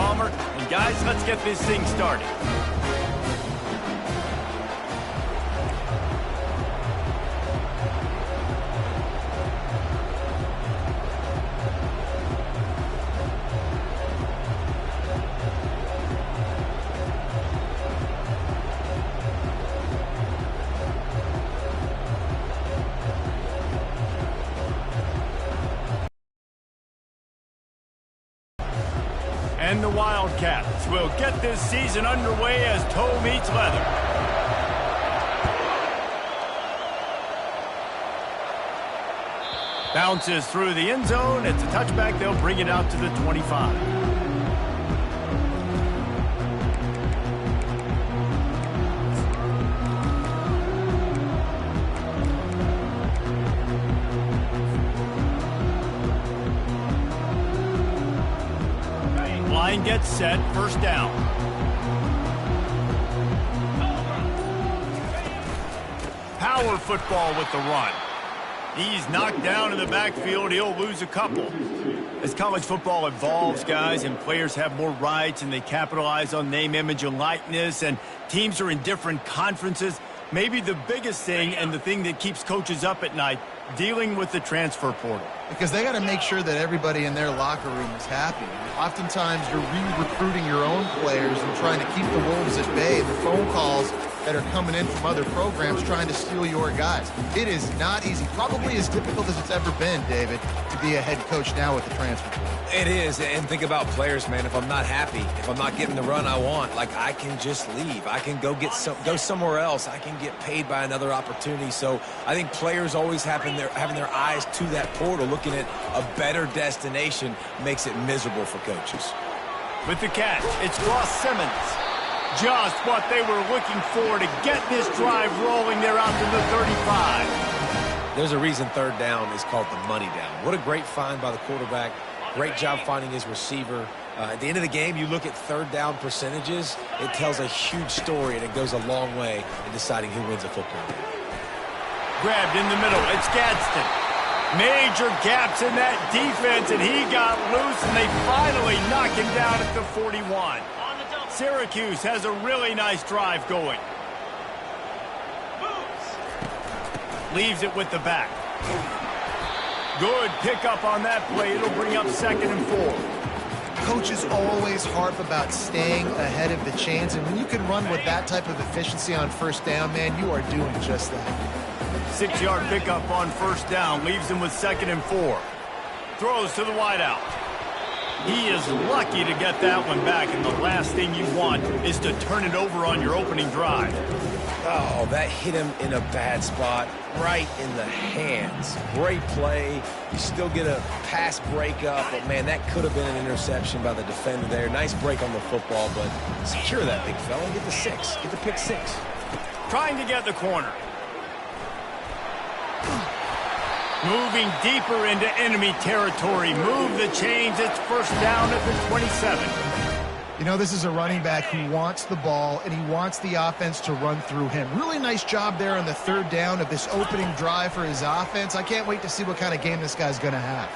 Palmer. And guys, let's get this thing started. And the Wildcats will get this season underway as toe meets leather. Bounces through the end zone. It's a touchback. They'll bring it out to the 25. Line gets set, first down. Power football with the run. He's knocked down in the backfield. He'll lose a couple. As college football evolves, guys, and players have more rights and they capitalize on name, image, and likeness, and teams are in different conferences, maybe the biggest thing and the thing that keeps coaches up at night, dealing with the transfer portal. Because they got to make sure that everybody in their locker room is happy. Oftentimes, you're re-recruiting your own players and trying to keep the wolves at bay. The phone calls that are coming in from other programs trying to steal your guys. It is not easy. Probably as difficult as it's ever been, David, to be a head coach now with the transfer portal. It is, and think about players, man. If I'm not happy, if I'm not getting the run I want, like, I can just leave. I can go somewhere else. I can get paid by another opportunity. So I think players always having their eyes to that portal, looking at a better destination, makes it miserable for coaches. With the catch, it's Ross Simmons. Just what they were looking for to get this drive rolling. They're out to the 35. There's a reason third down is called the money down. What a great find by the quarterback. Great job finding his receiver. At the end of the game, you look at third down percentages. It tells a huge story, and it goes a long way in deciding who wins a football game. Grabbed in the middle. It's Gadsden. Major gaps in that defense, and he got loose, and they finally knock him down at the 41. Syracuse has a really nice drive going. Leaves it with the back. Good pickup on that play. It'll bring up 2nd and 4. Coaches always harp about staying ahead of the chains, and when you can run with that type of efficiency on first down, man, you are doing just that. 6-yard pickup on first down. Leaves him with 2nd and 4. Throws to the wideout. He is lucky to get that one back, and the last thing you want is to turn it over on your opening drive. Oh, that hit him in a bad spot, right in the hands. Great play. You still get a pass breakup, but, man, that could have been an interception by the defender there. Nice break on the football, but secure that big fella. Get the 6. Get the pick 6. Trying to get the corner. Moving deeper into enemy territory. Move the chains. It's first down at the 27. You know, this is a running back who wants the ball, and he wants the offense to run through him. Really nice job there on the third down of this opening drive for his offense. I can't wait to see what kind of game this guy's going to have.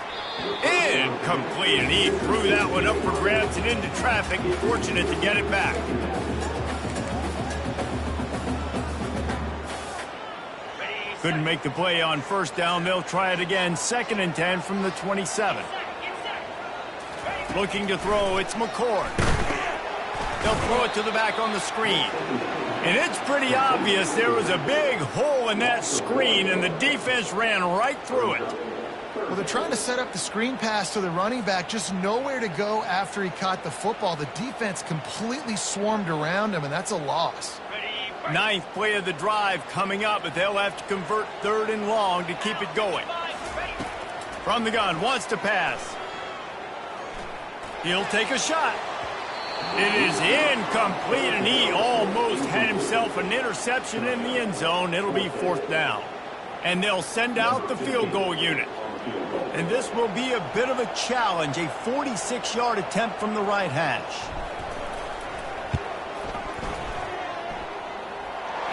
Incomplete, and he threw that one up for grabs and into traffic. Fortunate to get it back. Couldn't make the play on first down. They'll try it again. 2nd and 10 from the 27. Looking to throw, it's McCord. They'll throw it to the back on the screen. And it's pretty obvious there was a big hole in that screen, and the defense ran right through it. Well, they're trying to set up the screen pass to the running back, just nowhere to go after he caught the football. The defense completely swarmed around him, and that's a loss. 9th play of the drive coming up, but they'll have to convert 3rd and long to keep it going. From the gun, wants to pass. He'll take a shot. It is incomplete, and he almost had himself an interception in the end zone. It'll be 4th down. And they'll send out the field goal unit. And this will be a bit of a challenge, a 46-yard attempt from the right hash.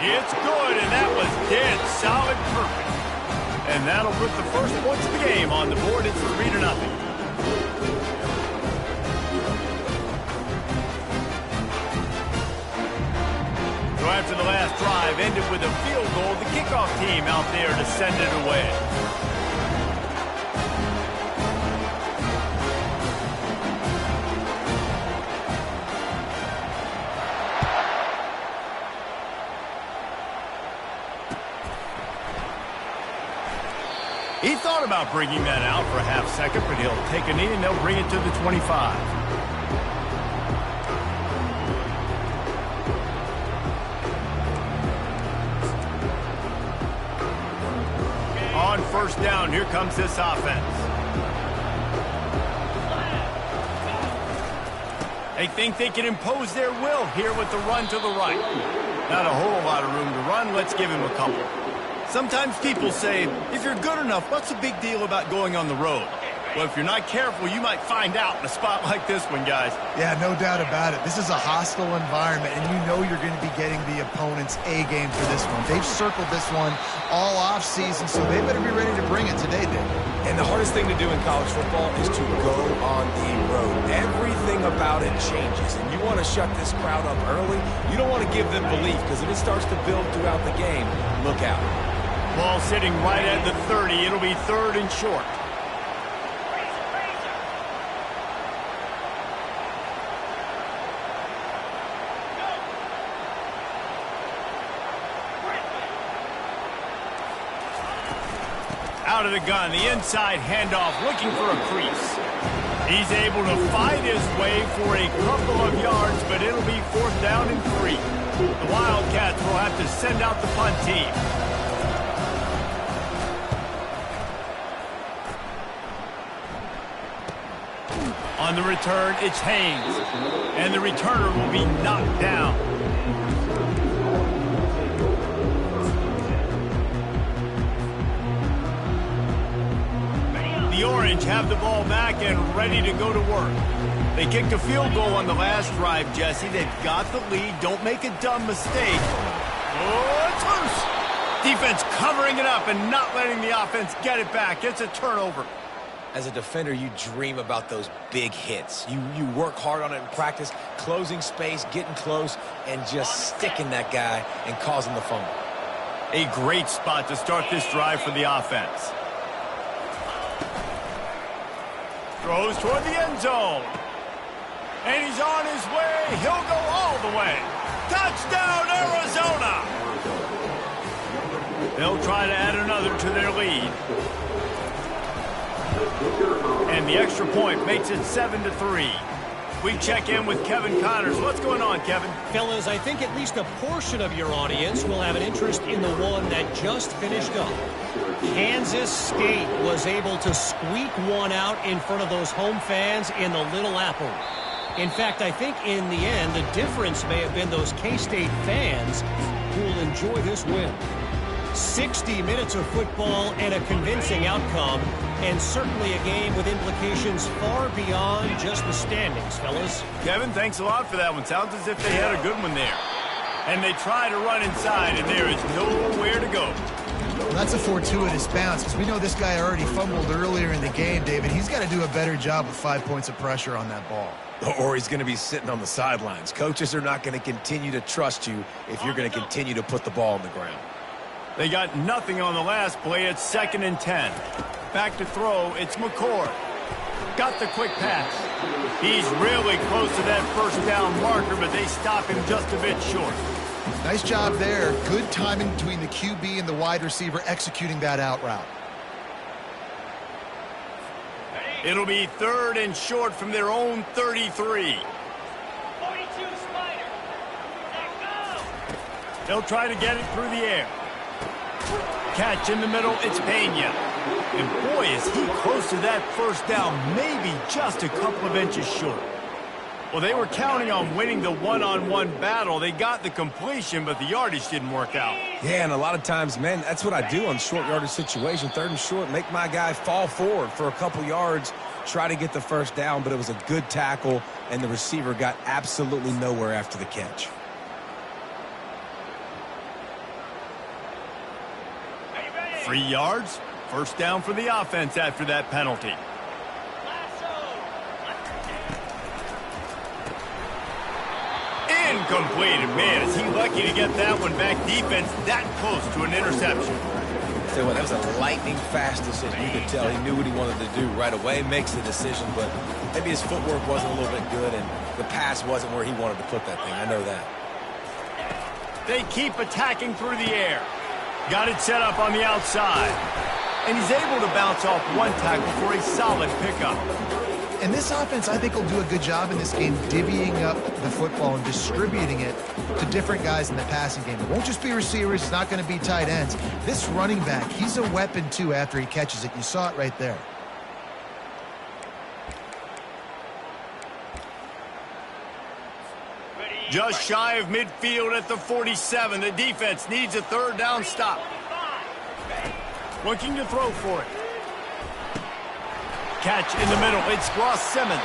It's good, and that was dead solid perfect. And that'll put the first points of the game on the board. It's 3-0. of the last drive ended with a field goal. The kickoff team out there to send it away. He thought about bringing that out for a half second, but he'll take a knee and they'll bring it to the 25. On first down, here comes this offense. They think they can impose their will here with the run to the right. Not a whole lot of room to run. Let's give him a couple. Sometimes people say, if you're good enough, what's the big deal about going on the road? Well, if you're not careful, you might find out in a spot like this one, guys. Yeah, no doubt about it. This is a hostile environment, and you know you're going to be getting the opponent's A-game for this one. They've circled this one all off-season, so they better be ready to bring it today, Dave. And the hardest thing to do in college football is to go on the road. Everything about it changes, and you want to shut this crowd up early. You don't want to give them belief, because if it starts to build throughout the game, look out. Ball sitting right at the 30. It'll be third and short. Out of the gun, the inside handoff, looking for a crease. He's able to fight his way for a couple of yards, but it'll be fourth down and 3. The Wildcats will have to send out the punt team. On the return, it's Haynes, and the returner will be knocked down. The Orange have the ball back and ready to go to work. They kicked a field goal on the last drive, Jesse. They've got the lead. Don't make a dumb mistake. Oh, it's loose. Defense covering it up and not letting the offense get it back. It's a turnover. As a defender, you dream about those big hits. You work hard on it in practice, closing space, getting close, and just sticking that guy and causing the fumble. A great spot to start this drive for the offense. Throws toward the end zone. And he's on his way. He'll go all the way. Touchdown, Arizona! They'll try to add another to their lead. And the extra point makes it 7-3. We check in with Kevin Connors. What's going on, Kevin? Fellas, I think at least a portion of your audience will have an interest in the one that just finished up. Kansas State was able to squeak one out in front of those home fans in the Little Apple. In fact, I think in the end, the difference may have been those K-State fans who will enjoy this win. 60 minutes of football and a convincing outcome, and certainly a game with implications far beyond just the standings, fellas. Kevin, thanks a lot for that one. Sounds as if they had a good one there. And they try to run inside, and there is nowhere to go. Well, that's a fortuitous bounce, because we know this guy already fumbled earlier in the game, David. He's got to do a better job with 5 points of pressure on that ball. Or he's going to be sitting on the sidelines. Coaches are not going to continue to trust you if you're going to continue to put the ball on the ground. They got nothing on the last play. It's 2nd and 10. Back to throw. It's McCord. Got the quick pass. He's really close to that first down marker, but they stop him just a bit short. Nice job there. Good timing between the QB and the wide receiver executing that out route. It'll be 3rd and short from their own 33. 42 Spider. They'll try to get it through the air. Catch in the middle, it's Pena. And boy, is he close to that first down, maybe just a couple of inches short. Well, they were counting on winning the one-on-one battle. They got the completion, but the yardage didn't work out. Yeah, and a lot of times, man, that's what I do on short yardage situation. 3rd and short, make my guy fall forward for a couple yards, try to get the first down, but it was a good tackle, and the receiver got absolutely nowhere after the catch. Free yards, first down for the offense after that penalty. Incomplete. And man, is he lucky to get that one back. Defense that close to an interception. So that was a lightning-fast decision. You could tell he knew what he wanted to do right away, makes the decision, but maybe his footwork wasn't a little bit good, and the pass wasn't where he wanted to put that thing. I know that. They keep attacking through the air. Got it set up on the outside. And he's able to bounce off one tackle for a solid pickup. And this offense, I think, will do a good job in this game divvying up the football and distributing it to different guys in the passing game. It won't just be receivers. It's not going to be tight ends. This running back, he's a weapon, too, after he catches it. You saw it right there. Just shy of midfield at the 47. The defense needs a third down stop. Looking to throw for it. Catch in the middle. It's Ross Simmons.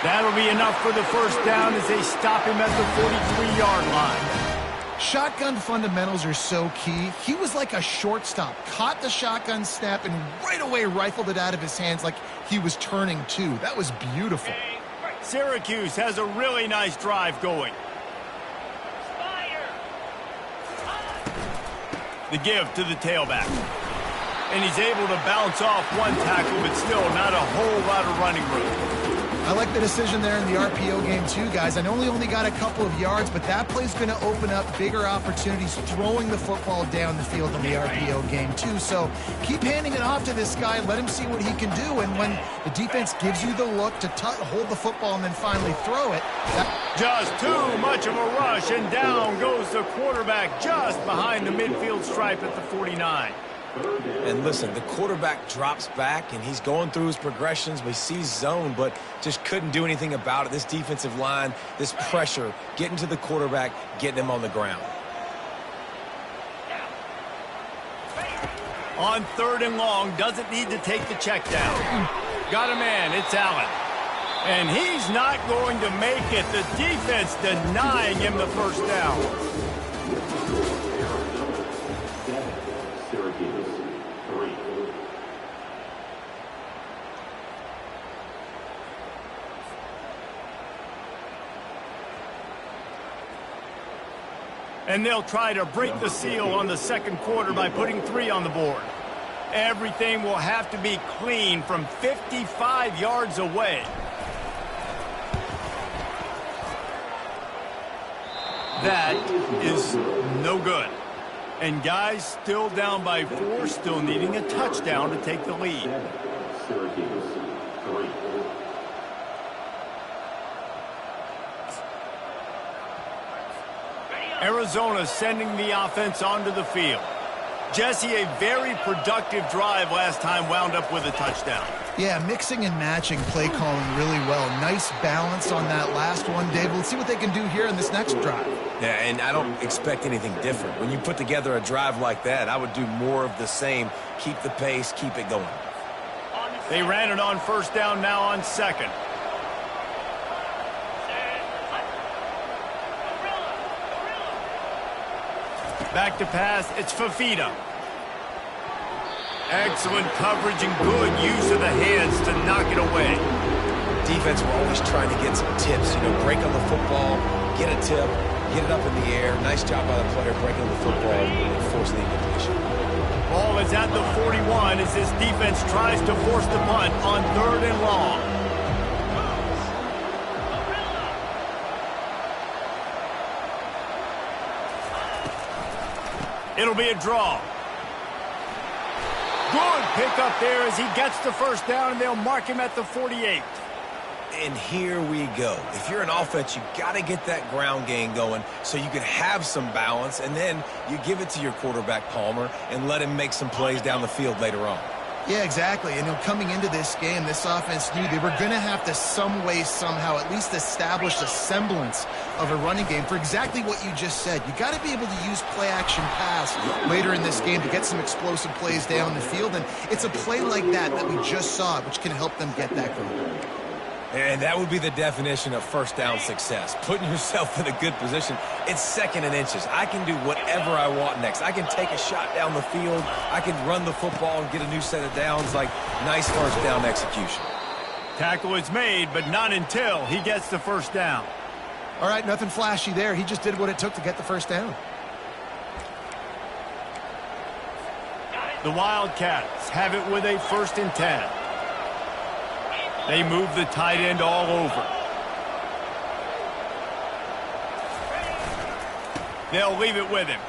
That'll be enough for the first down as they stop him at the 43-yard line. Shotgun fundamentals are so key. He was like a shortstop. Caught the shotgun snap and right away rifled it out of his hands like he was turning two. That was beautiful. Syracuse has a really nice drive going. The give to the tailback. And he's able to bounce off one tackle, but still not a whole lot of running room. I like the decision there in the RPO game too, guys. I know he only got a couple of yards, but that play's going to open up bigger opportunities throwing the football down the field in the RPO game too. So keep handing it off to this guy. Let him see what he can do. And when the defense gives you the look to hold the football and then finally throw it. Just too much of a rush, and down goes the quarterback just behind the midfield stripe at the 49. And listen, the quarterback drops back, and he's going through his progressions. We see zone, but just couldn't do anything about it. This defensive line, this pressure, getting to the quarterback, getting him on the ground. On 3rd and long, doesn't need to take the check down. Got a man, it's Allen. And he's not going to make it. The defense denying him the first down. And they'll try to break the seal on the second quarter by putting 3 on the board. Everything will have to be clean from 55 yards away. That is no good. And guys still down by 4, still needing a touchdown to take the lead. Arizona sending the offense onto the field. Jesse, a very productive drive last time, wound up with a touchdown. Yeah, mixing and matching play calling really well. Nice balance on that last one, Dave. Let's see what they can do here in this next drive. Yeah, and I don't expect anything different. When you put together a drive like that, I would do more of the same. Keep the pace, keep it going. They ran it on first down, now on second. Back to pass, it's Fafita. Excellent coverage and good use of the hands to knock it away. Defense, we're always trying to get some tips. You know, break on the football, get a tip, get it up in the air. Nice job by the player breaking the football and forcing the incompletion. Ball is at the 41 as this defense tries to force the punt on 3rd and long. It'll be a draw. Good pickup there as he gets the first down, and they'll mark him at the 48. And here we go. If you're an offense, you got to get that ground game going so you can have some balance, and then you give it to your quarterback, Palmer, and let him make some plays down the field later on. Yeah, exactly. And coming into this game, this offense knew they were going to have to some way, somehow, at least establish a semblance of a running game for exactly what you just said. You got to be able to use play-action pass later in this game to get some explosive plays down the field. And it's a play like that we just saw, which can help them get that going. And that would be the definition of first down success, putting yourself in a good position. It's 2nd and inches. I can do whatever I want next. I can take a shot down the field. I can run the football and get a new set of downs. Like, nice first down execution. Tackle is made, but not until he gets the first down. All right, nothing flashy there. He just did what it took to get the first down. The Wildcats have it with a 1st and 10. They move the tight end all over. They'll leave it with him.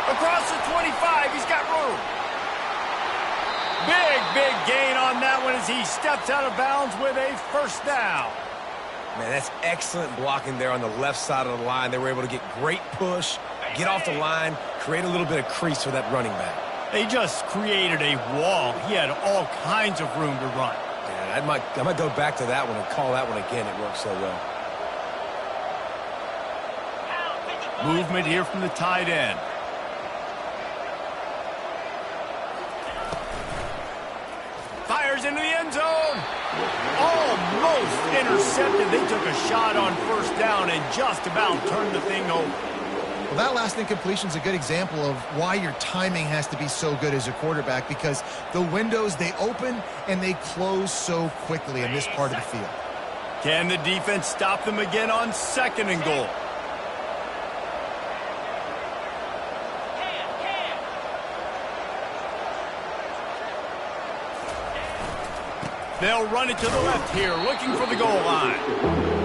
Across the 25, he's got room. Big gain on that one as he steps out of bounds with a 1st down. Man, that's excellent blocking there on the left side of the line. They were able to get great push, get off the line, create a little bit of crease for that running back. They just created a wall. He had all kinds of room to run. Yeah, I might go back to that one and call that one again. It worked so well. Movement here from the tight end. Fires into the end zone. Almost intercepted. They took a shot on 1st down and just about turned the thing over. Well, that last incompletion is a good example of why your timing has to be so good as a quarterback, because the windows, they open and they close so quickly in this part of the field. Can the defense stop them again on 2nd and goal? They'll run it to the left here, looking for the goal line.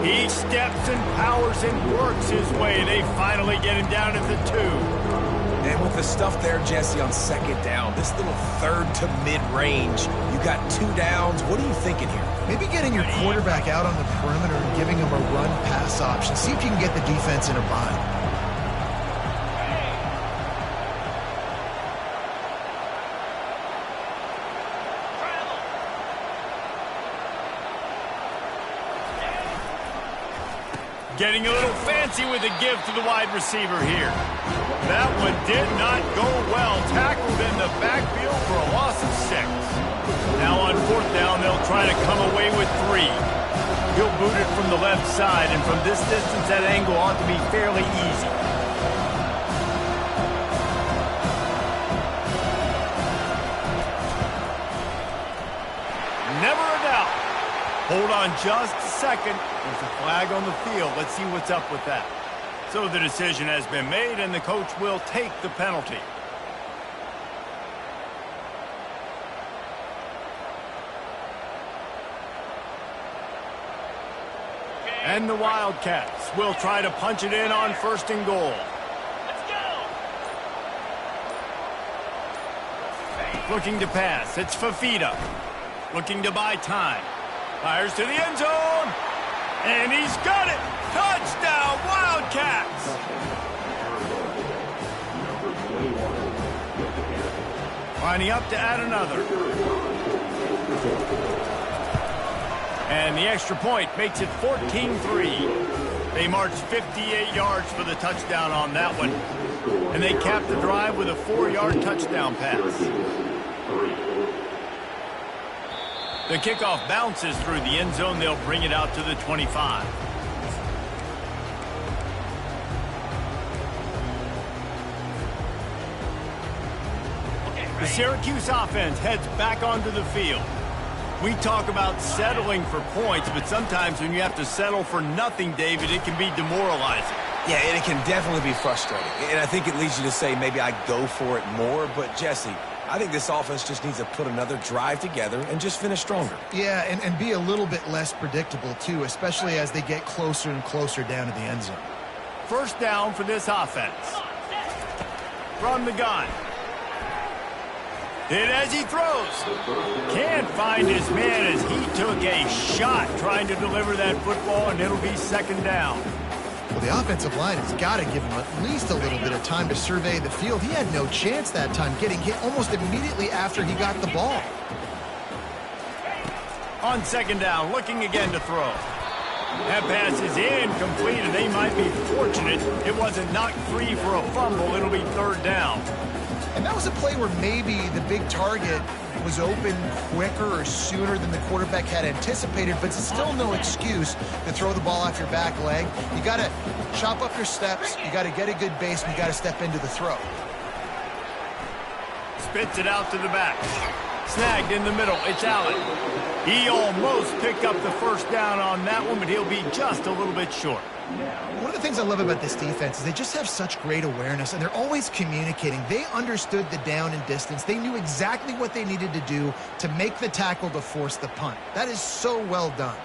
He steps and powers and works his way. They finally get him down at the 2. And with the stuff there, Jesse, on 2nd down, this little 3rd to mid-range, you got 2 downs. What are you thinking here? Maybe getting your quarterback out on the perimeter and giving him a run-pass option. See if you can get the defense in a bind. Getting a little fancy with a give to the wide receiver here. That one did not go well. Tackled in the backfield for a loss of 6. Now on 4th down, they'll try to come away with 3. He'll boot it from the left side, and from this distance, that angle ought to be fairly easy. Never a doubt. Hold on just a second. There's a flag on the field. Let's see what's up with that. So the decision has been made, and the coach will take the penalty. And the Wildcats will try to punch it in on 1st and goal. Let's go. Looking to pass. It's Fafita. Looking to buy time. Fires to the end zone. And he's got it. Touchdown, Wildcats. Lining up to add another. And the extra point makes it 14-3. They marched 58 yards for the touchdown on that one. And they capped the drive with a 4-yard touchdown pass. The kickoff bounces through the end zone. They'll bring it out to the 25. The Syracuse offense heads back onto the field. We talk about settling for points, but sometimes when you have to settle for nothing, David, it can be demoralizing. Yeah, and it can definitely be frustrating. And I think it leads you to say maybe I go for it more. But, Jesse, I think this offense just needs to put another drive together and just finish stronger. Yeah, and be a little bit less predictable, too, especially as they get closer and closer down to the end zone. 1st down for this offense. From the gun. Hit as he throws. Can't find his man as he took a shot trying to deliver that football, and it'll be 2nd down. Well, the offensive line has got to give him at least a little bit of time to survey the field. He had no chance that time, getting hit almost immediately after he got the ball. On 2nd down, looking again to throw. That pass is incomplete, and they might be fortunate it wasn't knocked free for a fumble. It'll be 3rd down. And that was a play where maybe the big target was open quicker or sooner than the quarterback had anticipated, but it's still no excuse to throw the ball off your back leg. You got to chop up your steps, you got to get a good base, and you got to step into the throw. Spits it out to the back. Snagged in the middle. It's Allen. He almost picked up the first down on that one, but he'll be just a little bit short. One of the things I love about this defense is they just have such great awareness, and they're always communicating. They understood the down and distance. They knew exactly what they needed to do to make the tackle to force the punt. That is so well done.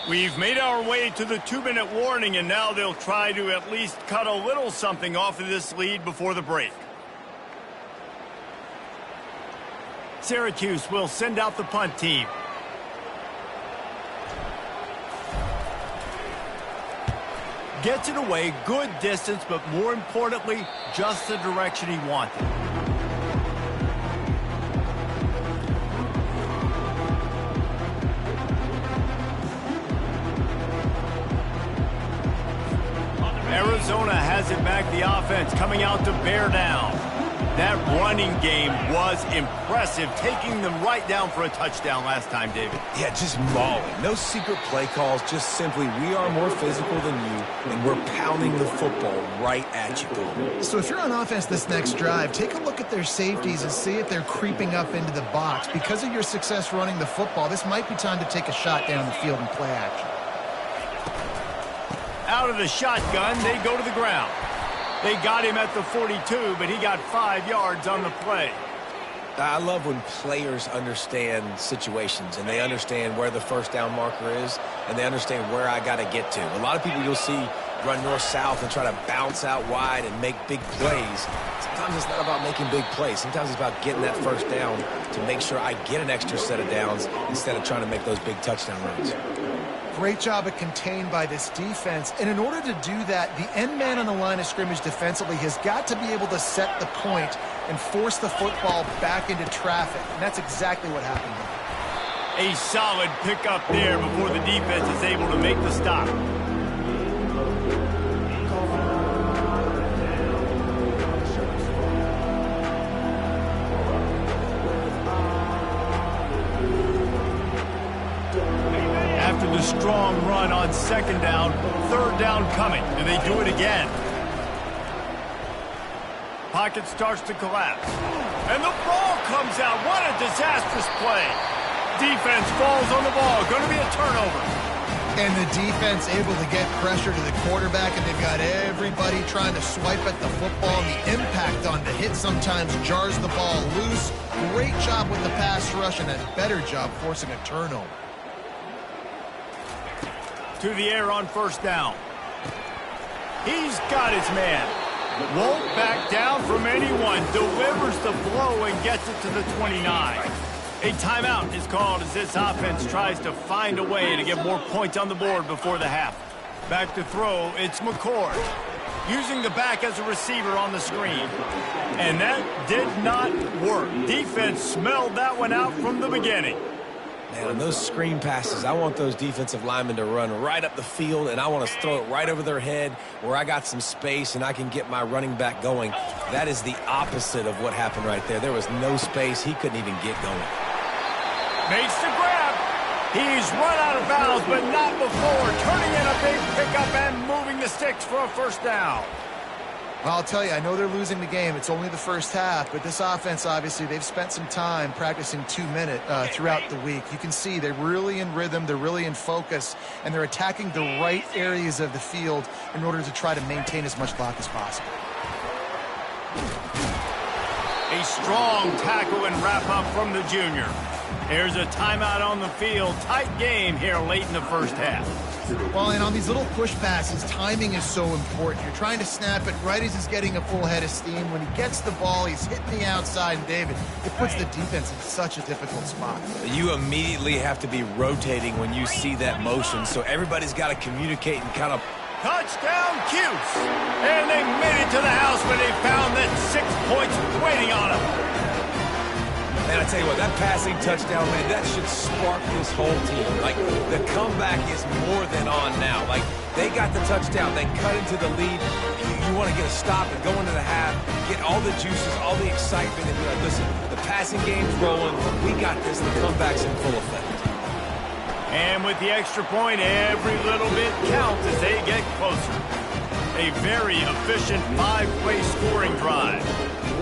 We've made our way to the 2-minute warning, and now they'll try to at least cut a little something off of this lead before the break. Syracuse will send out the punt team. Gets it away, good distance, but more importantly, just the direction he wanted. Arizona has it back, the offense coming out to bear down. That running game was impressive, taking them right down for a touchdown last time, David. Yeah, just mauling. No secret play calls, just simply we are more physical than you, and we're pounding the football right at you. So if you're on offense this next drive, take a look at their safeties and see if they're creeping up into the box. Because of your success running the football, this might be time to take a shot down the field and play action. Out of the shotgun, they go to the ground. They got him at the 42, but he got 5 yards on the play. I love when players understand situations, and they understand where the first down marker is, and they understand where I got to get to. A lot of people you'll see run north-south and try to bounce out wide and make big plays. Sometimes it's not about making big plays. Sometimes it's about getting that first down to make sure I get an extra set of downs instead of trying to make those big touchdown runs. Great job at contained by this defense. And in order to do that, the end man on the line of scrimmage defensively has got to be able to set the point and force the football back into traffic. And that's exactly what happened here. A solid pickup there before the defense is able to make the stop. After the strong run on second down, third down coming. Do they do it again? Pocket starts to collapse. And the ball comes out. What a disastrous play. Defense falls on the ball. Going to be a turnover. And the defense able to get pressure to the quarterback, and they've got everybody trying to swipe at the football. And the impact on the hit sometimes jars the ball loose. Great job with the pass rush and a better job forcing a turnover. To the air on first down. He's got his man. Won't back down from anyone. Delivers the blow and gets it to the 29. A timeout is called as this offense tries to find a way to get more points on the board before the half. Back to throw, it's McCord. Using the back as a receiver on the screen. And that did not work. Defense smelled that one out from the beginning. Man, on those screen passes, I want those defensive linemen to run right up the field, and I want to throw it right over their head where I got some space and I can get my running back going. That is the opposite of what happened right there. There was no space. He couldn't even get going. Makes the grab. He's run out of bounds, but not before. Turning in a big pickup and moving the sticks for a first down. I'll tell you, I know they're losing the game. It's only the first half, but this offense, obviously, they've spent some time practicing 2-minute throughout the week. You can see they're really in rhythm, they're really in focus, and they're attacking the right areas of the field in order to try to maintain as much clock as possible. A strong tackle and wrap-up from the junior. There's a timeout on the field. Tight game here late in the first half. Well, and on these little push passes, timing is so important. You're trying to snap it right as he's getting a full head of steam. When he gets the ball, he's hitting the outside, and David, it puts the defense in such a difficult spot. You immediately have to be rotating when you see that motion, so everybody's got to communicate and kind of... Touchdown, Cuse! And they made it to the house when they found that 6 points waiting on them. Man, I tell you what, that passing touchdown, man, that should spark this whole team. Like, the comeback is more than on now. Like, they got the touchdown. They cut into the lead. You want to get a stop and go into the half, get all the juices, all the excitement, and be like, listen, the passing game's rolling. We got this. The comeback's in full effect. And with the extra point, every little bit counts as they get closer. A very efficient 5-play scoring drive.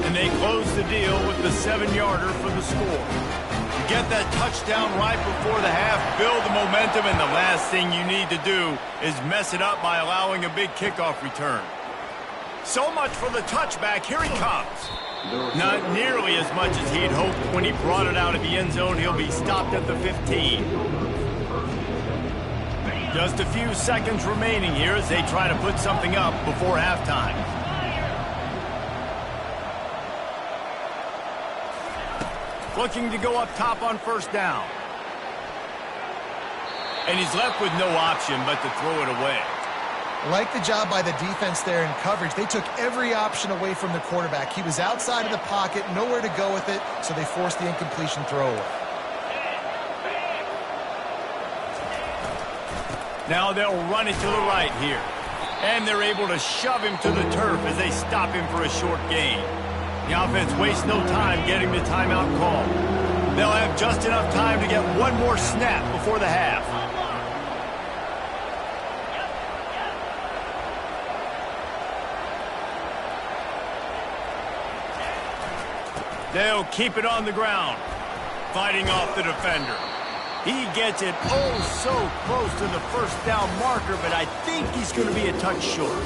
And they close the deal with the 7-yarder for the score. You get that touchdown right before the half, build the momentum, and the last thing you need to do is mess it up by allowing a big kickoff return. So much for the touchback. Here he comes. Not nearly as much as he'd hoped when he brought it out of the end zone. He'll be stopped at the 15. Just a few seconds remaining here as they try to put something up before halftime. Looking to go up top on first down. And he's left with no option but to throw it away. I like the job by the defense there in coverage. They took every option away from the quarterback. He was outside of the pocket, nowhere to go with it, so they forced the incompletion throw away. Now they'll run it to the right here. And they're able to shove him to the turf as they stop him for a short gain. The offense wastes no time getting the timeout call. They'll have just enough time to get one more snap before the half. They'll keep it on the ground, fighting off the defender. He gets it oh so close to the first down marker, but I think he's going to be a touch short.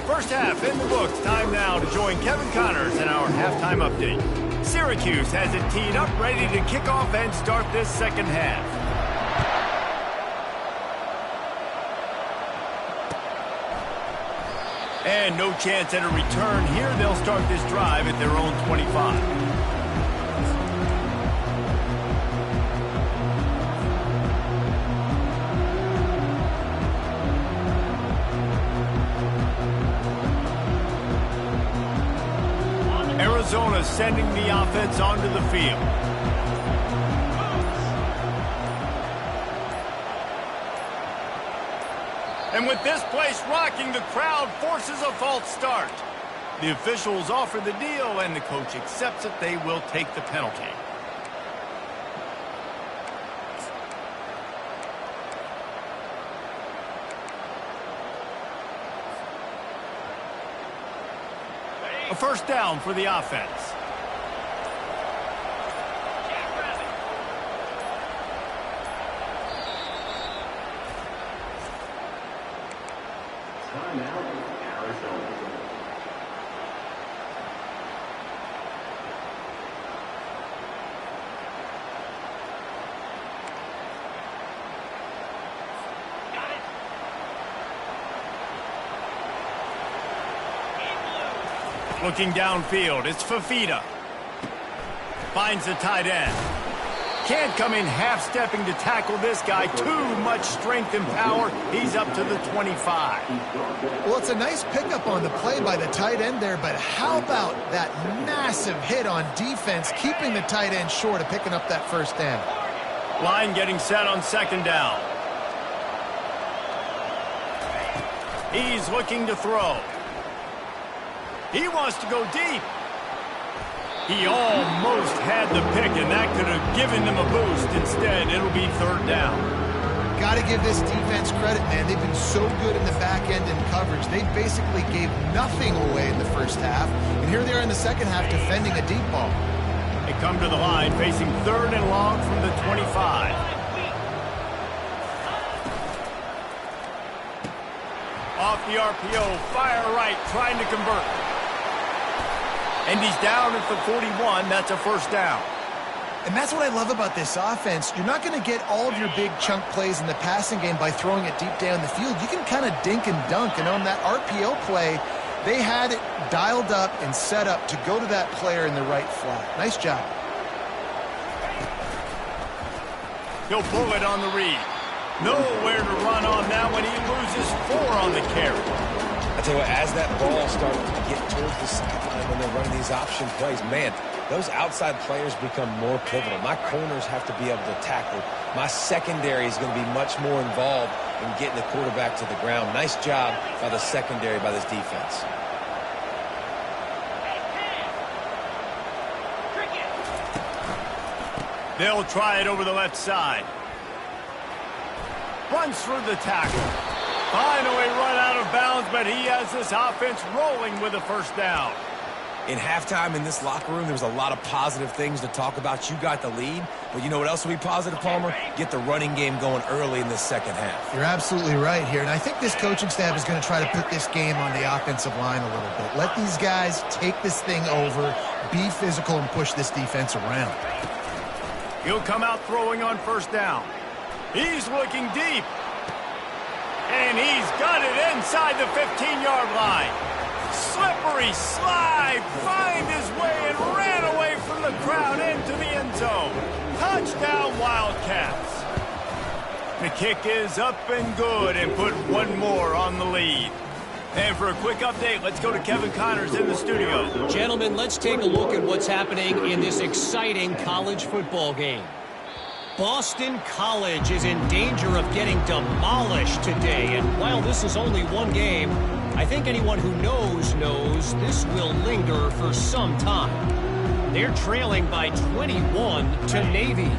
First half in the books. Time now to join Kevin Connors in our halftime update. Syracuse has it teed up, ready to kick off and start this second half. And no chance at a return here. They'll start this drive at their own 25. Arizona sending the offense onto the field. And with this place rocking, the crowd forces a false start. The officials offer the deal, and the coach accepts it. They will take the penalty. A first down for the offense. Looking downfield, it's Fafita. Finds the tight end. Can't come in half-stepping to tackle this guy. Too much strength and power. He's up to the 25. Well, it's a nice pickup on the play by the tight end there, but how about that massive hit on defense, keeping the tight end short of picking up that first down? Line getting set on second down. He's looking to throw. He wants to go deep. He almost had the pick, and that could have given them a boost. Instead, it'll be third down. Got to give this defense credit, man. They've been so good in the back end in coverage. They basically gave nothing away in the first half, and here they are in the second half defending a deep ball. They come to the line facing third and long from the 25. Off the RPO, fire right, trying to convert. And he's down at the 41. That's a first down. And that's what I love about this offense. You're not going to get all of your big chunk plays in the passing game by throwing it deep down the field. You can kind of dink and dunk. And on that RPO play, they had it dialed up and set up to go to that player in the right flat. Nice job. He'll pull it on the read. Nowhere to run on that one. He loses 4 on the carry. I tell you what, as that ball started to get towards the sideline when they're running these option plays, man, those outside players become more pivotal. My corners have to be able to tackle. My secondary is going to be much more involved in getting the quarterback to the ground. Nice job by the secondary, by this defense. They'll try it over the left side. Runs through the tackle. Finally run out of bounds, but he has this offense rolling with a first down. In halftime in this locker room, there's a lot of positive things to talk about. You got the lead, but you know what else will be positive, Palmer? Get the running game going early in the second half. You're absolutely right here, and I think this coaching staff is going to try to put this game on the offensive line a little bit. Let these guys take this thing over, be physical, and push this defense around. He'll come out throwing on first down. He's looking deep. And he's got it inside the 15-yard line. Slippery slide, find his way and ran away from the crowd into the end zone. Touchdown, Wildcats. The kick is up and good and put one more on the lead. And for a quick update, let's go to Kevin Connors in the studio. Gentlemen, let's take a look at what's happening in this exciting college football game. Boston College is in danger of getting demolished today. And while this is only one game, I think anyone who knows this will linger for some time. They're trailing by 21 to Navy.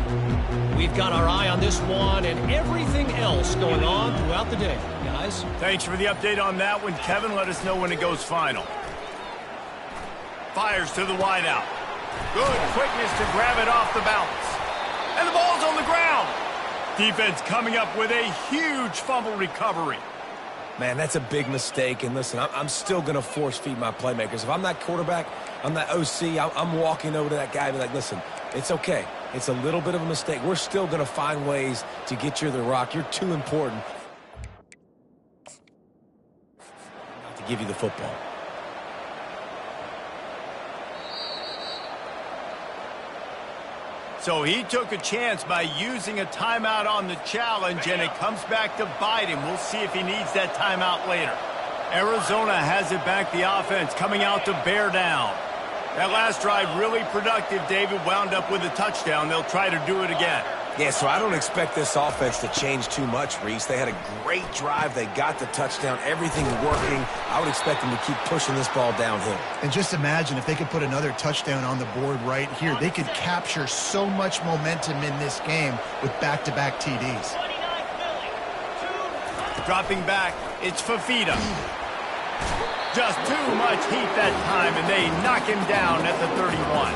We've got our eye on this one and everything else going on throughout the day. Guys? Thanks for the update on that one, Kevin. Let us know when it goes final. Fires to the wideout. Good quickness to grab it off the bounce. And the ball's on the ground. Defense coming up with a huge fumble recovery. Man, that's a big mistake. And listen, I'm still going to force feed my playmakers. If I'm that quarterback, I'm that OC, I'm walking over to that guy and be like, listen, it's okay. It's a little bit of a mistake. We're still going to find ways to get you the rock. You're too important to give you the football. So he took a chance by using a timeout on the challenge, and it comes back to bite him. We'll see if he needs that timeout later. Arizona has it back, the offense coming out to bear down. That last drive really productive. David wound up with a touchdown. They'll try to do it again. Yeah, so I don't expect this offense to change too much, Reese. They had a great drive. They got the touchdown. Everything working. I would expect them to keep pushing this ball downhill. And just imagine if they could put another touchdown on the board right here. They could capture so much momentum in this game with back-to-back TDs. Dropping back, it's Fafita. Just too much heat that time, and they knock him down at the 31.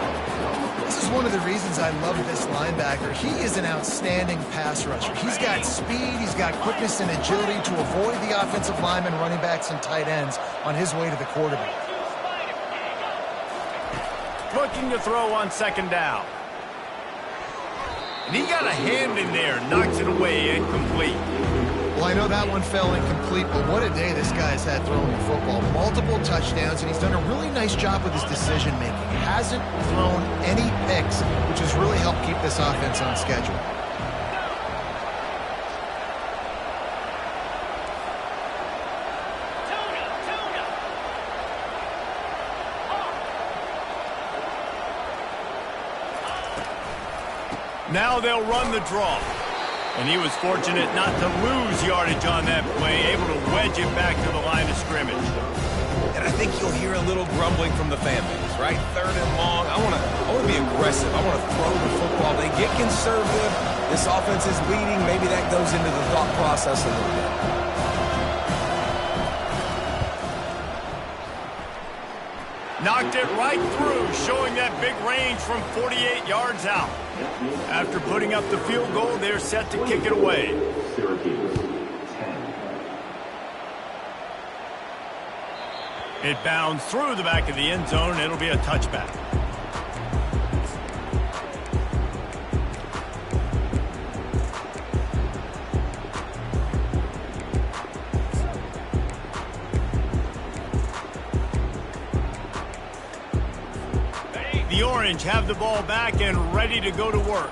This is one of the reasons I love this linebacker. He is an outstanding pass rusher. He's got speed, he's got quickness and agility to avoid the offensive linemen, running backs, and tight ends on his way to the quarterback. Looking to throw on second down. And he got a hand in there, knocks it away, incomplete. Well, I know that one fell incomplete, but what a day this guy's had throwing the football. Multiple touchdowns, and he's done a really nice job with his decision-making. Hasn't thrown any picks, which has really helped keep this offense on schedule. Now they'll run the draw. And he was fortunate not to lose yardage on that play, able to wedge it back to the line of scrimmage. And I think you'll hear a little grumbling from the fan base, right? Third and long. I want to be aggressive. I want to throw the football. They get conservative. This offense is leading. Maybe that goes into the thought process a little bit. Knocked it right through, showing that big range from 48 yards out. After putting up the field goal, they're set to kick it away. It bounds through the back of the end zone. It'll be a touchback. The Orange have the ball back and ready to go to work.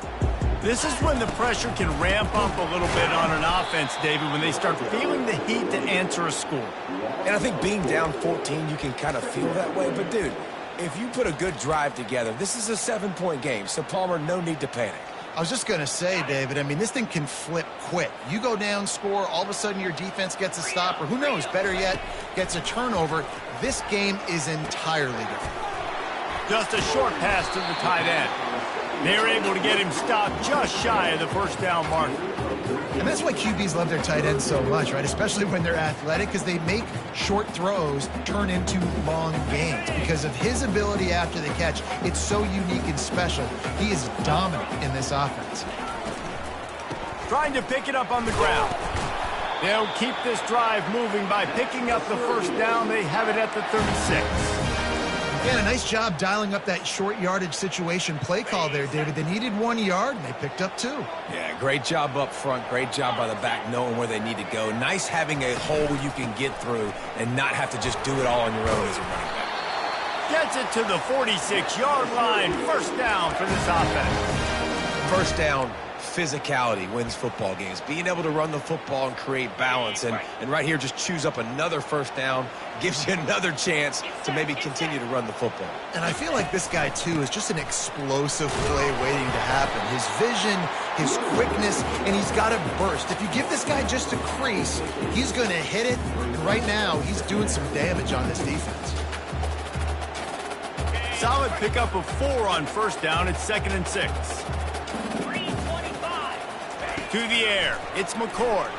This is when the pressure can ramp up a little bit on an offense, David, when they start feeling the heat to answer a score. And I think being down 14, you can kind of feel that way. But, dude, if you put a good drive together, this is a 7-point game. So, Palmer, no need to panic. I was just going to say, David, I mean, this thing can flip quick. You go down, score, all of a sudden your defense gets a stop, or who knows, better yet, gets a turnover. This game is entirely different. Just a short pass to the tight end. They're able to get him stopped just shy of the first down marker. And that's why QBs love their tight ends so much, right? Especially when they're athletic, because they make short throws turn into long gains. Because of his ability after the catch, it's so unique and special. He is dominant in this offense. Trying to pick it up on the ground. They'll keep this drive moving by picking up the first down. They have it at the 36. Yeah, a nice job dialing up that short yardage situation play call there, David. They needed 1 yard, and they picked up 2. Yeah, great job up front. Great job by the back knowing where they need to go. Nice having a hole you can get through and not have to just do it all on your own as a running back. Gets it to the 46-yard line. First down for this offense. First down, physicality wins football games. Being able to run the football and create balance. And right here, just choose up another first down. Gives you another chance to maybe continue to run the football. And I feel like this guy, too, is just an explosive play waiting to happen. His vision, his quickness, and he's got a burst. If you give this guy just a crease, he's going to hit it. And right now, he's doing some damage on this defense. Solid pickup of 4 on first down. It's 2nd and 6. To the air. It's McCord.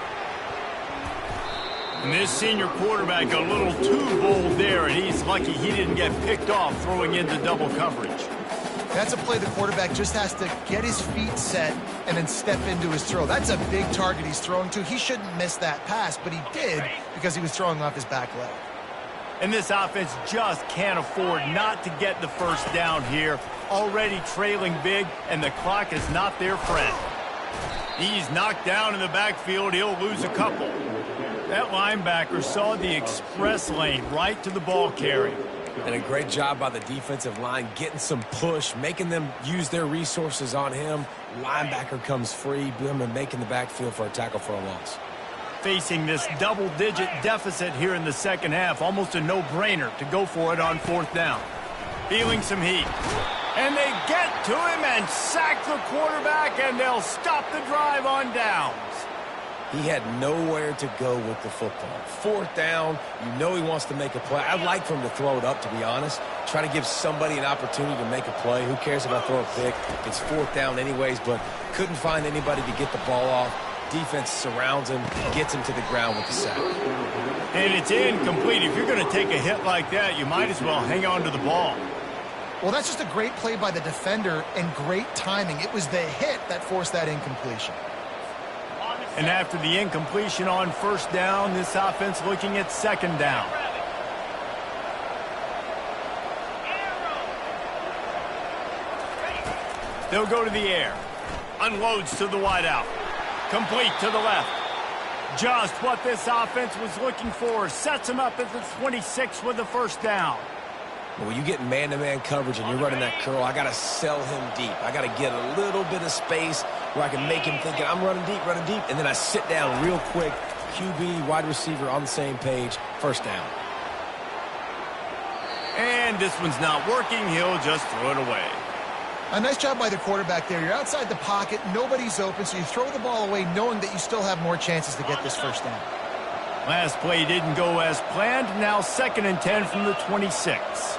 And this senior quarterback a little too bold there, and he's lucky he didn't get picked off throwing into double coverage. That's a play the quarterback just has to get his feet set and then step into his throw. That's a big target he's throwing to. He shouldn't miss that pass, but he did because he was throwing off his back leg. And this offense just can't afford not to get the first down here. Already trailing big, and the clock is not their friend. He's knocked down in the backfield. He'll lose a couple. That linebacker saw the express lane right to the ball carrier. And a great job by the defensive line getting some push, making them use their resources on him. Linebacker comes free, boom, and making the backfield for a tackle for a loss. Facing this double-digit deficit here in the second half, almost a no-brainer to go for it on 4th down. Feeling some heat. And they get to him and sack the quarterback, and they'll stop the drive on downs. He had nowhere to go with the football. 4th down, you know he wants to make a play. I'd like for him to throw it up, to be honest. Try to give somebody an opportunity to make a play. Who cares if I throw a pick? It's 4th down anyways, but couldn't find anybody to get the ball off. Defense surrounds him, gets him to the ground with the sack. And it's incomplete. If you're going to take a hit like that, you might as well hang on to the ball. Well, that's just a great play by the defender and great timing. It was the hit that forced that incompletion. And after the incompletion on first down, this offense looking at 2nd down. They'll go to the air. Unloads to the wideout. Complete to the left. Just what this offense was looking for. Sets him up at the 26 with the first down. When you get man-to-man coverage and you're running that curl, I got to sell him deep. I got to get a little bit of space where I can make him thinking I'm running deep, and then I sit down real quick. QB, wide receiver on the same page. First down. And this one's not working. He'll just throw it away. A nice job by the quarterback there. You're outside the pocket. Nobody's open, so you throw the ball away knowing that you still have more chances to get this first down. Last play didn't go as planned. Now 2nd and 10 from the 26.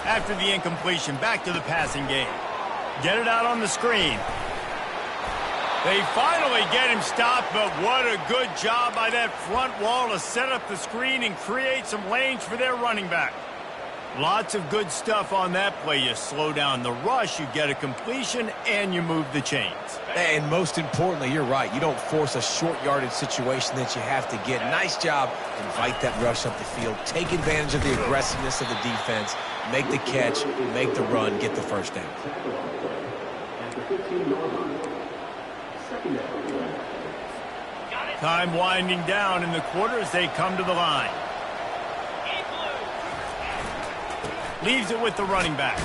After the incompletion, back to the passing game. Get it out on the screen. They finally get him stopped, but what a good job by that front wall to set up the screen and create some lanes for their running back. Lots of good stuff on that play. You slow down the rush, you get a completion, and you move the chains. And most importantly, you're right. You don't force a short yardage situation that you have to get. Nice job. Invite that rush up the field. Take advantage of the aggressiveness of the defense. Make the catch, make the run, get the first down. Time winding down in the quarter as they come to the line. Leaves it with the running back.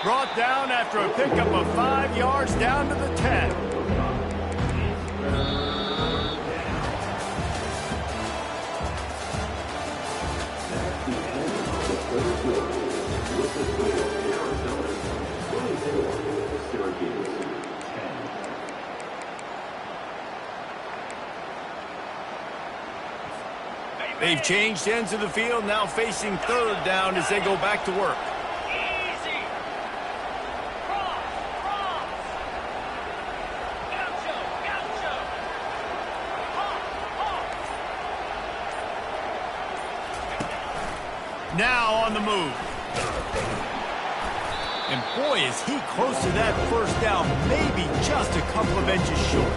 Brought down after a pickup of 5 yards down to the 10. They've changed ends of the field, now facing 3rd down as they go back to work. Now on the move. And boy, is he close to that first down, maybe just a couple of inches short.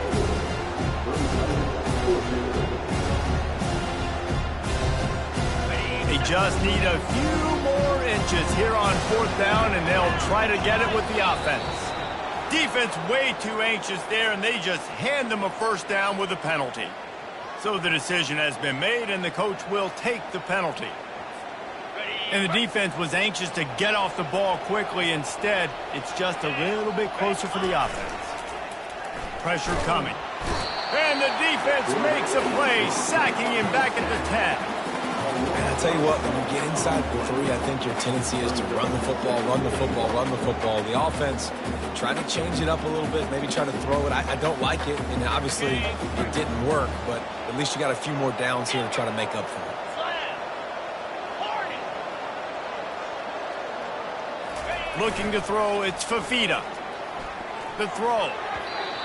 They just need a few more inches here on fourth down, and they'll try to get it with the offense. Defense way too anxious there, and they just hand them a first down with a penalty. So the decision has been made, and the coach will take the penalty. And the defense was anxious to get off the ball quickly. Instead, it's just a little bit closer for the offense. Pressure coming. And the defense makes a play, sacking him back at the 10. And I tell you what, when you get inside the 3, I think your tendency is to run the football, run the football, run the football. The offense, try to change it up a little bit, maybe try to throw it. I don't like it, and obviously it didn't work, but at least you got a few more downs here to try to make up for it. Looking to throw, it's Fafita. The throw.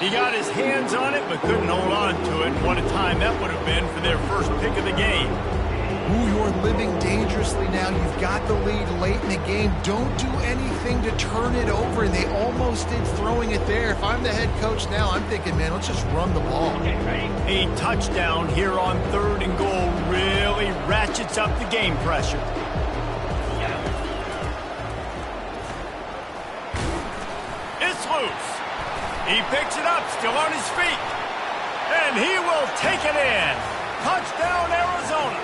He got his hands on it, but couldn't hold on to it. What a time that would have been for their first pick of the game. Ooh, you're living dangerously now. You've got the lead late in the game. Don't do anything to turn it over, and they almost did throwing it there. If I'm the head coach now, I'm thinking, man, let's just run the ball. A touchdown here on 3rd and goal really ratchets up the game pressure. It's loose. He picks it up, still on his feet. And he will take it in. Touchdown, Arizona.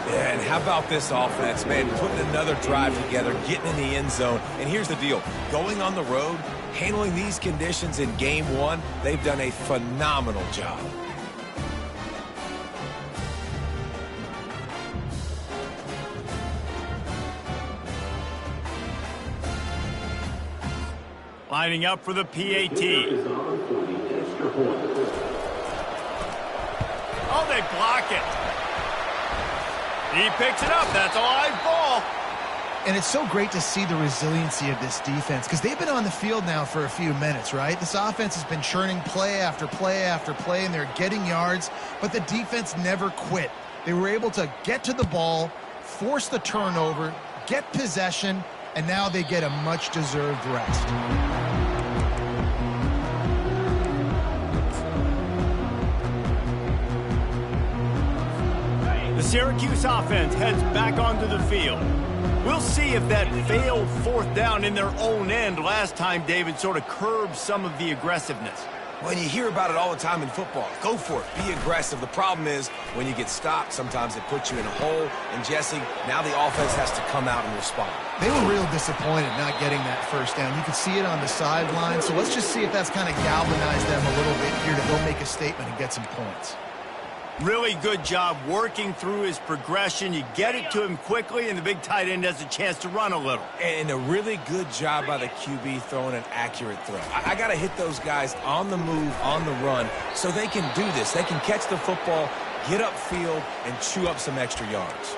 Yeah, and how about this offense, man? Putting another drive together, getting in the end zone. And here's the deal. Going on the road, handling these conditions in game 1, they've done a phenomenal job. Lining up for the PAT. Oh, they block it. He picks it up. That's a live ball. And it's so great to see the resiliency of this defense because they've been on the field now for a few minutes, right? This offense has been churning play after play after play, and they're getting yards, but the defense never quit. They were able to get to the ball, force the turnover, get possession, and now they get a much-deserved rest. The Syracuse offense heads back onto the field. We'll see if that failed fourth down in their own end last time, David, sort of curbed some of the aggressiveness. When you hear about it all the time in football, go for it, be aggressive. The problem is when you get stopped, sometimes it puts you in a hole. And Jesse, now the offense has to come out and respond. They were real disappointed not getting that first down. You could see it on the sideline. So let's just see if that's kind of galvanized them a little bit here to go make a statement and get some points. Really good job working through his progression. You get it to him quickly, and the big tight end has a chance to run a little. And a really good job by the QB throwing an accurate throw. I got to hit those guys on the move, on the run, so they can do this. They can catch the football, get upfield, and chew up some extra yards.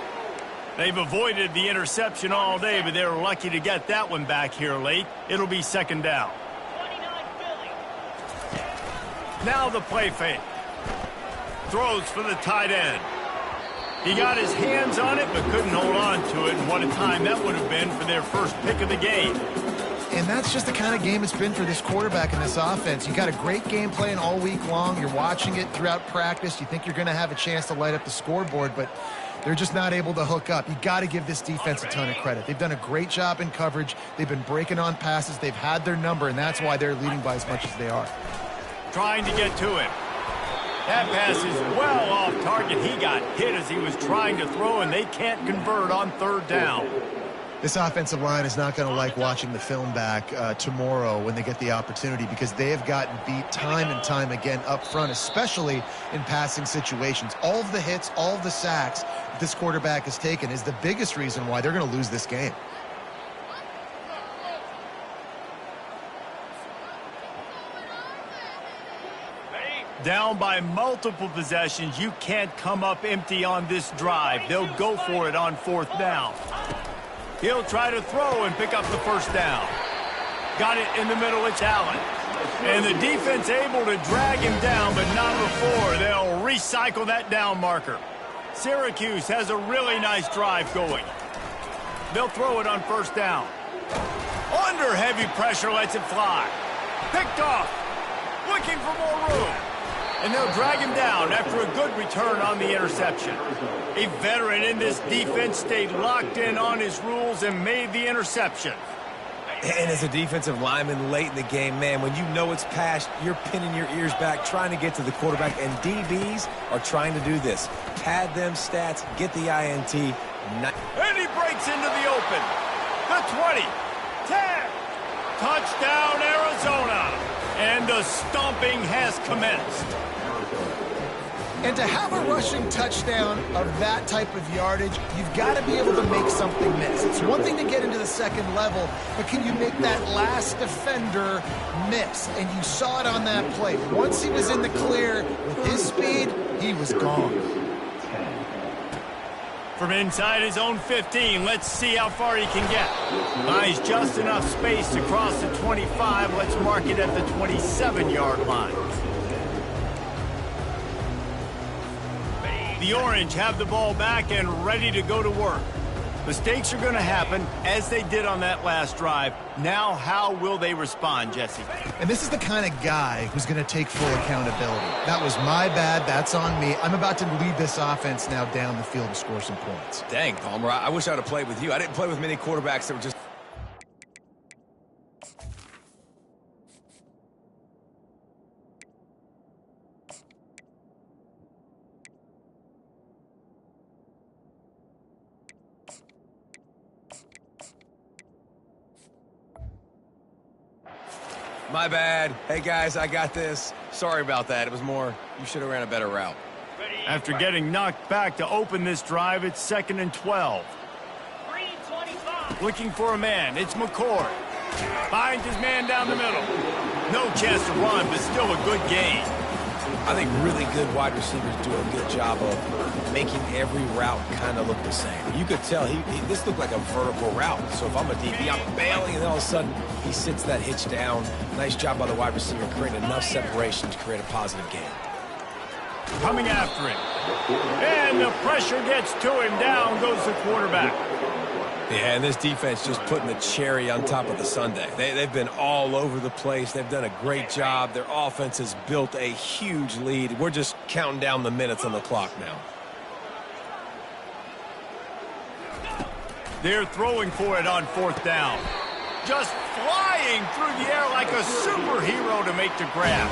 They've avoided the interception all day, but they were lucky to get that one back here late. It'll be second down. Now the play fake. Throws for the tight end. He got his hands on it, but couldn't hold on to it. And what a time that would have been for their first pick of the game. And that's just the kind of game it's been for this quarterback and this offense. You got a great game plan all week long. You're watching it throughout practice. You think you're going to have a chance to light up the scoreboard, but they're just not able to hook up. You got to give this defense a ton of credit. They've done a great job in coverage. They've been breaking on passes. They've had their number, and that's why they're leading by as much as they are. Trying to get to him. That pass is well off target. He got hit as he was trying to throw, and they can't convert on third down. This offensive line is not going to like watching the film back tomorrow when they get the opportunity because they have gotten beat time and time again up front, especially in passing situations. All of the hits, all of the sacks that this quarterback has taken is the biggest reason why they're going to lose this game. Down by multiple possessions, you can't come up empty on this drive. They'll go for it on fourth down. He'll try to throw and pick up the first down. Got it in the middle, it's Allen. And the defense able to drag him down, but not before. They'll recycle that down marker. Syracuse has a really nice drive going. They'll throw it on first down. Under heavy pressure, lets it fly. Picked off. Looking for more room. And they'll drag him down after a good return on the interception. A veteran in this defense stayed locked in on his rules and made the interception. And as a defensive lineman late in the game, man, when you know it's passed, you're pinning your ears back, trying to get to the quarterback, and DBs are trying to do this. Pad them stats, get the INT. And he breaks into the open. The 20, 10, touchdown Arizona. And the stomping has commenced. And to have a rushing touchdown of that type of yardage, you've got to be able to make something miss. It's one thing to get into the second level, but can you make that last defender miss? And you saw it on that play. Once he was in the clear with his speed, he was gone. From inside his own 15, let's see how far he can get. Buys just enough space to cross the 25. Let's mark it at the 27-yard line. The Orange have the ball back and ready to go to work. Mistakes are going to happen, as they did on that last drive. Now, how will they respond, Jesse? And this is the kind of guy who's going to take full accountability. That was my bad. That's on me. I'm about to lead this offense now down the field to score some points. Dang, Palmer, I wish I'd have played with you. I didn't play with many quarterbacks that were just... My bad. Hey, guys, I got this. Sorry about that. It was more, you should have ran a better route. After getting knocked back to open this drive, it's 2nd and 12. Looking for a man. It's McCord. Finds his man down the middle. No chance to run, but still a good gain. I think really good wide receivers do a good job of making every route kind of look the same. You could tell this looked like a vertical route. So if I'm a DB, I'm bailing, and then all of a sudden he sits that hitch down. Nice job by the wide receiver, creating enough separation to create a positive gain. Coming after him. And the pressure gets to him. Down goes the quarterback. Yeah, and this defense just putting the cherry on top of the sundae. They've been all over the place. They've done a great job. Their offense has built a huge lead. We're just counting down the minutes on the clock now. They're throwing for it on 4th down. Just flying through the air like a superhero to make the grab.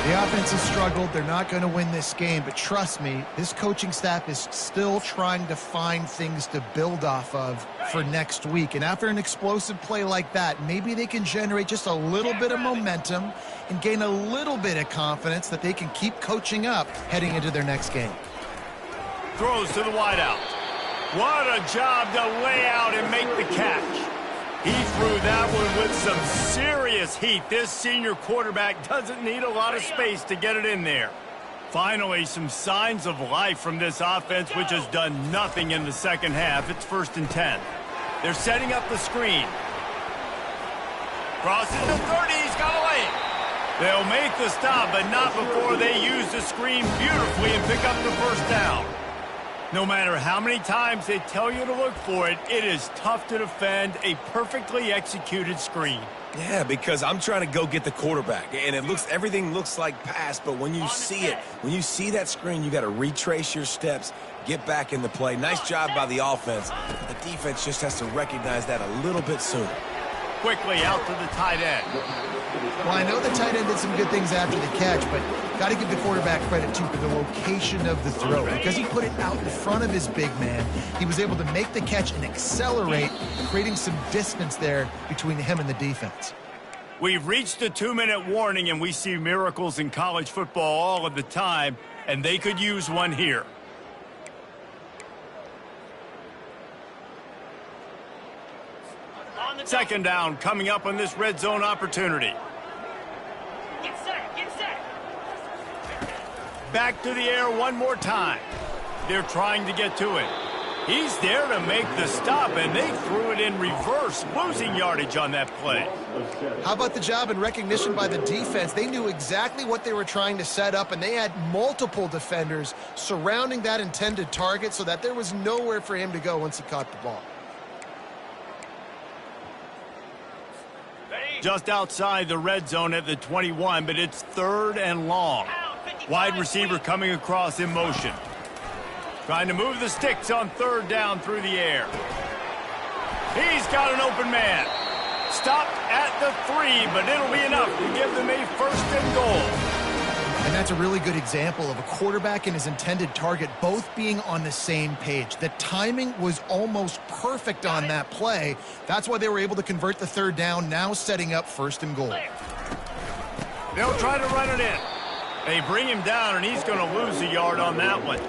The offense has struggled. They're not going to win this game, but trust me, this coaching staff is still trying to find things to build off of for next week. And after an explosive play like that, maybe they can generate just a little bit of momentum and gain a little bit of confidence that they can keep coaching up heading into their next game. Throws to the wideout. What a job to lay out and make the catch. He threw that one with some serious heat. This senior quarterback doesn't need a lot of space to get it in there. Finally, some signs of life from this offense, which has done nothing in the second half. It's 1st and 10. They're setting up the screen. Crosses the 30. He's got a lane. They'll make the stop, but not before they use the screen beautifully and pick up the first down. No matter how many times they tell you to look for it, it is tough to defend a perfectly executed screen. Yeah, because I'm trying to go get the quarterback, and everything looks like pass, but when you see it, when you see that screen, you got to retrace your steps, get back in the play. Nice job by the offense. The defense just has to recognize that a little bit sooner. Quickly out to the tight end. Well, I know the tight end did some good things after the catch, but got to give the quarterback credit, too, for the location of the throw. Because he put it out in front of his big man, he was able to make the catch and accelerate, creating some distance there between him and the defense. We've reached the 2-minute warning, and we see miracles in college football all of the time, and they could use one here. Second down coming up on this red zone opportunity. Get set, get set. Back to the air one more time. They're trying to get to it. He's there to make the stop, and they threw it in reverse, losing yardage on that play. How about the job and recognition by the defense? They knew exactly what they were trying to set up, and they had multiple defenders surrounding that intended target so that there was nowhere for him to go once he caught the ball. Just outside the red zone at the 21, but it's 3rd and long. Wide receiver coming across in motion. Trying to move the sticks on 3rd down through the air. He's got an open man. Stopped at the 3, but it'll be enough to give them a 1st and goal. And that's a really good example of a quarterback and his intended target both being on the same page. The timing was almost perfect on that play. That's why they were able to convert the 3rd down, now setting up 1st and goal. They'll try to run it in. They bring him down, and he's going to lose a yard on that one.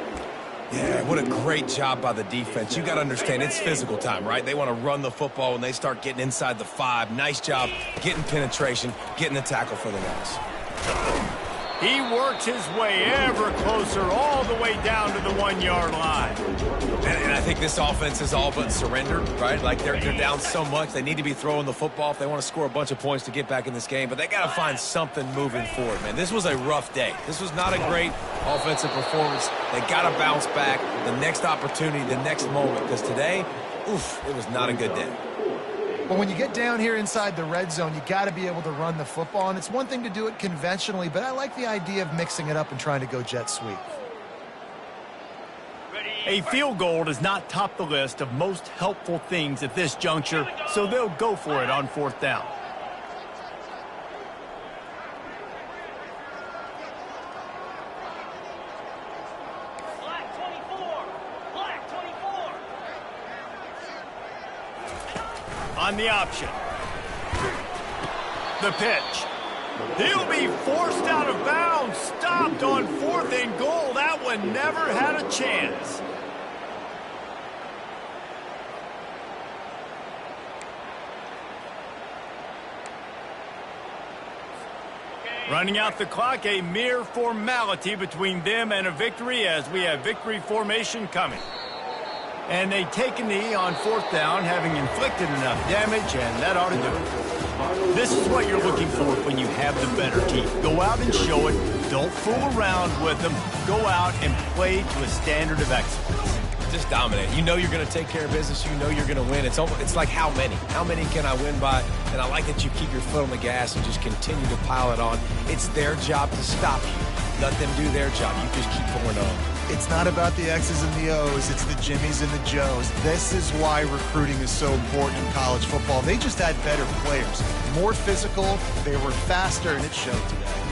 Yeah, what a great job by the defense. You got to understand, it's physical time, right? They want to run the football when they start getting inside the 5. Nice job getting penetration, getting the tackle for the loss. He works his way ever closer all the way down to the 1-yard line. And I think this offense is all but surrendered, right? Like they're down so much. They need to be throwing the football if they want to score a bunch of points to get back in this game. But they got to find something moving forward, man. This was a rough day. This was not a great offensive performance. They got to bounce back the next opportunity, the next moment. Because today, it was not a good day. But when you get down here inside the red zone, you got to be able to run the football. And it's one thing to do it conventionally, but I like the idea of mixing it up and trying to go jet sweep. A field goal does not top the list of most helpful things at this juncture, so they'll go for it on 4th down. Black 24. Black 24. On the option. The pitch. He'll be forced out of bounds. Stopped on 4th and goal. That one never had a chance. Running out the clock, a mere formality between them and a victory as we have victory formation coming. And they take a knee on 4th down, having inflicted enough damage, and that ought to do it. This is what you're looking for when you have the better team. Go out and show it. Don't fool around with them. Go out and play to a standard of excellence. Just dominate. You know you're going to take care of business. You know you're going to win. It's like how many? How many can I win by? And I like that you keep your foot on the gas and just continue to pile it on. It's their job to stop you. Let them do their job. You just keep pouring on. It's not about the X's and the O's. It's the Jimmies and the Joes. This is why recruiting is so important in college football. They just had better players, more physical, they were faster, and it showed today.